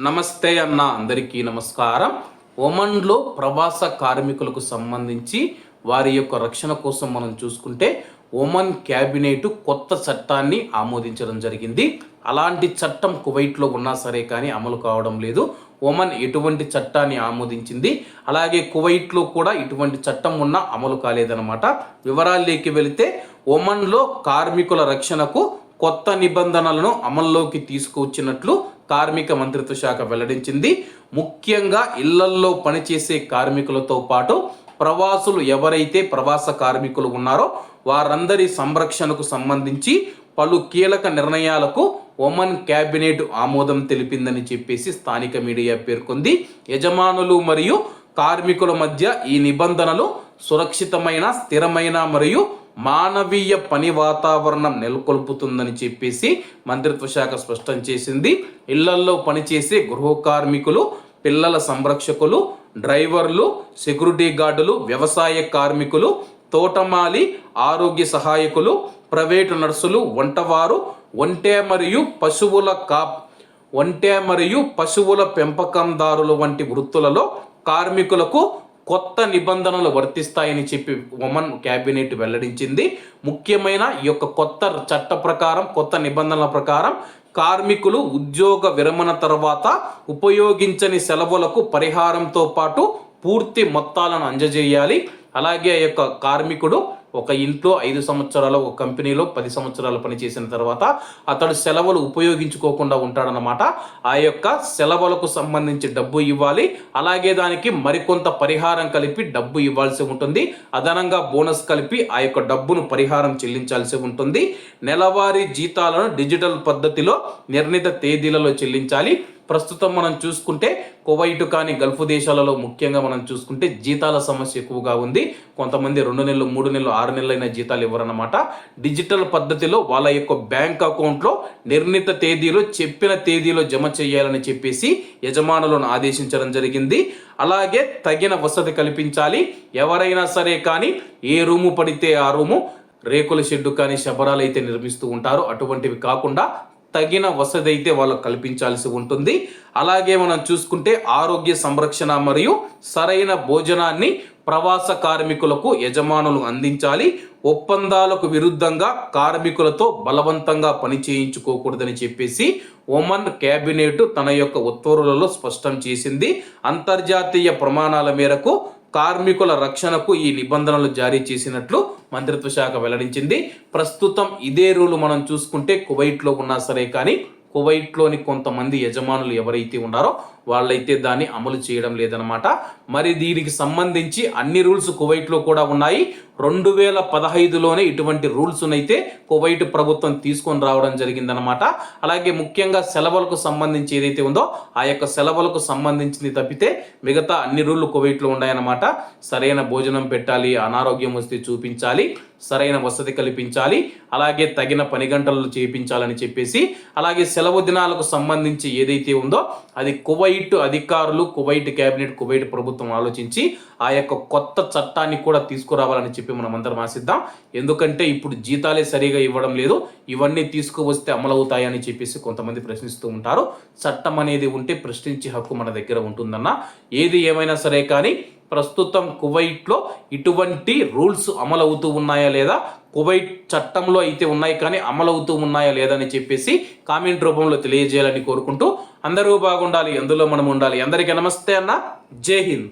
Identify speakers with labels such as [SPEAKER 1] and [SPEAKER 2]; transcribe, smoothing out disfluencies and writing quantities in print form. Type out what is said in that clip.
[SPEAKER 1] నమస్తే అన్న, అందరికీ నమస్కారం. ఒమన్లో ప్రవాస కార్మికులకు సంబంధించి వారి యొక్క రక్షణ కోసం మనం చూసుకుంటే ఒమన్ క్యాబినెట్ కొత్త చట్టాన్ని ఆమోదించడం జరిగింది. అలాంటి చట్టం కువైట్లో ఉన్నా సరే కానీ అమలు కావడం లేదు. ఒమన్ ఎటువంటి చట్టాన్ని ఆమోదించింది, అలాగే కువైట్లో కూడా ఇటువంటి చట్టం ఉన్నా అమలు కాలేదన్నమాట. వివరాల్లోకి వెళితే ఒమన్లో కార్మికుల రక్షణకు కొత్త నిబంధనలను అమల్లోకి తీసుకువచ్చినట్లు కార్మిక మంత్రిత్వ శాఖ వెల్లడించింది. ముఖ్యంగా ఇళ్లల్లో పనిచేసే కార్మికులతో పాటు ప్రవాసులు ఎవరైతే ప్రవాస కార్మికులు ఉన్నారో వారందరి సంరక్షణకు సంబంధించి పలు కీలక నిర్ణయాలకు ఒమన్ క్యాబినెట్ ఆమోదం తెలిపిందని చెప్పేసి స్థానిక మీడియా పేర్కొంది. యజమానులు మరియు కార్మికుల మధ్య ఈ నిబంధనలు సురక్షితమైన, స్థిరమైన మరియు మానవీయ పని వాతావరణం నెలకొల్పుతుందని చెప్పేసి మంత్రిత్వ శాఖ స్పష్టం చేసింది. ఇళ్లల్లో పనిచేసే గృహ కార్మికులు, పిల్లల సంరక్షకులు, డ్రైవర్లు, సెక్యూరిటీ గార్డులు, వ్యవసాయ కార్మికులు, తోటమాలి, ఆరోగ్య సహాయకులు, ప్రైవేటు నర్సులు, వంటవారు, ఒంటె మరియు పశువుల పెంపకందారులు వంటి వృత్తులలో కార్మికులకు కొత్త నిబంధనలు వర్తిస్తాయని చెప్పి ఒమన్ క్యాబినెట్ వెల్లడించింది. ముఖ్యమైన ఈ యొక్క కొత్త చట్ట ప్రకారం, కొత్త నిబంధనల ప్రకారం కార్మికులు ఉద్యోగ విరమణ తర్వాత ఉపయోగించని సెలవులకు పరిహారంతో పాటు పూర్తి మొత్తాలను అందజేయాలి. అలాగే ఆ యొక్క కార్మికుడు ఒక ఇంట్లో 5 సంవత్సరాలు, ఒక కంపెనీలో 10 సంవత్సరాలు పనిచేసిన తర్వాత అతడు సెలవులు ఉపయోగించుకోకుండా ఉంటాడనమాట. ఆ యొక్క సెలవులకు సంబంధించి డబ్బు ఇవ్వాలి. అలాగే దానికి మరికొంత పరిహారం కలిపి డబ్బు ఇవ్వాల్సి ఉంటుంది. అదనంగా బోనస్ కలిపి ఆ యొక్క డబ్బును పరిహారం చెల్లించాల్సి ఉంటుంది. నెలవారీ జీతాలను డిజిటల్ పద్ధతిలో నిర్ణీత తేదీలలో చెల్లించాలి. ప్రస్తుతం మనం చూసుకుంటే కువైట్ కానీ గల్ఫ్ దేశాలలో ముఖ్యంగా మనం చూసుకుంటే జీతాల సమస్య ఎక్కువగా ఉంది. కొంతమంది 2 నెలలు, 3 నెలలు, 6 నెలలైన జీతాలు ఇవ్వరన్నమాట. డిజిటల్ పద్ధతిలో వాళ్ళ యొక్క బ్యాంక్ అకౌంట్లో నిర్ణీత తేదీలో, చెప్పిన తేదీలో జమ చేయాలని చెప్పేసి యజమానులను ఆదేశించడం జరిగింది. అలాగే తగిన వసతి కల్పించాలి. ఎవరైనా సరే కానీ ఏ రూము పడితే ఆ రూము, రేకుల షెడ్డు కానీ శబరాలు అయితే నిర్మిస్తూ ఉంటారో అటువంటివి కాకుండా తగిన వసతి అయితే వాళ్ళకు కల్పించాల్సి ఉంటుంది. అలాగే మనం చూసుకుంటే ఆరోగ్య సంరక్షణ మరియు సరైన భోజనాన్ని ప్రవాస కార్మికులకు యజమానులు అందించాలి. ఒప్పందాలకు విరుద్ధంగా కార్మికులతో బలవంతంగా పని చేయించుకోకూడదని చెప్పేసి ఒమన్ క్యాబినెట్ తన యొక్క ఉత్తర్వులలో స్పష్టం చేసింది. అంతర్జాతీయ ప్రమాణాల మేరకు కార్మికుల రక్షణకు ఈ నిబంధనలు జారీ చేసినట్లు మంత్రిత్వ శాఖ వెల్లడించింది. ప్రస్తుతం ఇదే రూలు మనం చూసుకుంటే కువైట్లో ఉన్నా సరే కానీ కువైట్లోని కొంతమంది యజమానులు ఎవరైతే ఉన్నారో వాళ్ళైతే దాన్ని అమలు చేయడం లేదనమాట. మరి దీనికి సంబంధించి అన్ని రూల్స్ కువైట్లో కూడా ఉన్నాయి. 2015లోనే ఇటువంటి రూల్స్ అయితే కువైట్ ప్రభుత్వం తీసుకొని రావడం జరిగిందనమాట. అలాగే ముఖ్యంగా సెలవులకు సంబంధించి ఏదైతే ఉందో ఆ యొక్క సెలవులకు సంబంధించింది తప్పితే మిగతా అన్ని రూళ్ళు కువైట్లో ఉన్నాయన్నమాట. సరైన భోజనం పెట్టాలి, అనారోగ్యం వస్తే చూపించాలి, సరైన వసతి కల్పించాలి, అలాగే తగిన పని గంటలు చేయించాలని చెప్పేసి, అలాగే సెలవు దినాలకు సంబంధించి ఏదైతే ఉందో అది కువైట్ అధికారులు, కువైట్ క్యాబినెట్, కువైట్ ప్రభుత్వం ఆలోచించి ఆ యొక్క కొత్త చట్టాన్ని కూడా తీసుకురావాలని చెప్పి మనం అందరం ఆశిద్దాం. ఎందుకంటే ఇప్పుడు జీతాలే సరిగా ఇవ్వడం లేదు. ఇవన్నీ తీసుకువస్తే అమలవుతాయని చెప్పేసి కొంతమంది ప్రశ్నిస్తూ ఉంటారు. చట్టం అనేది ఉంటే ప్రశ్నించే హక్కు మన దగ్గర ఉంటుందన్న. ఏది ఏమైనా సరే కానీ ప్రస్తుతం కువైట్లో ఇటువంటి రూల్స్ అమలవుతూ ఉన్నాయా లేదా, కువైట్ చట్టంలో అయితే ఉన్నాయి కానీ అమలవుతూ ఉన్నాయా లేదా అని చెప్పేసి కామెంట్ రూపంలో తెలియజేయాలని కోరుకుంటూ అందరూ బాగుండాలి, అందులో మనం ఉండాలి. అందరికీ నమస్తే అన్న. జై హింద్.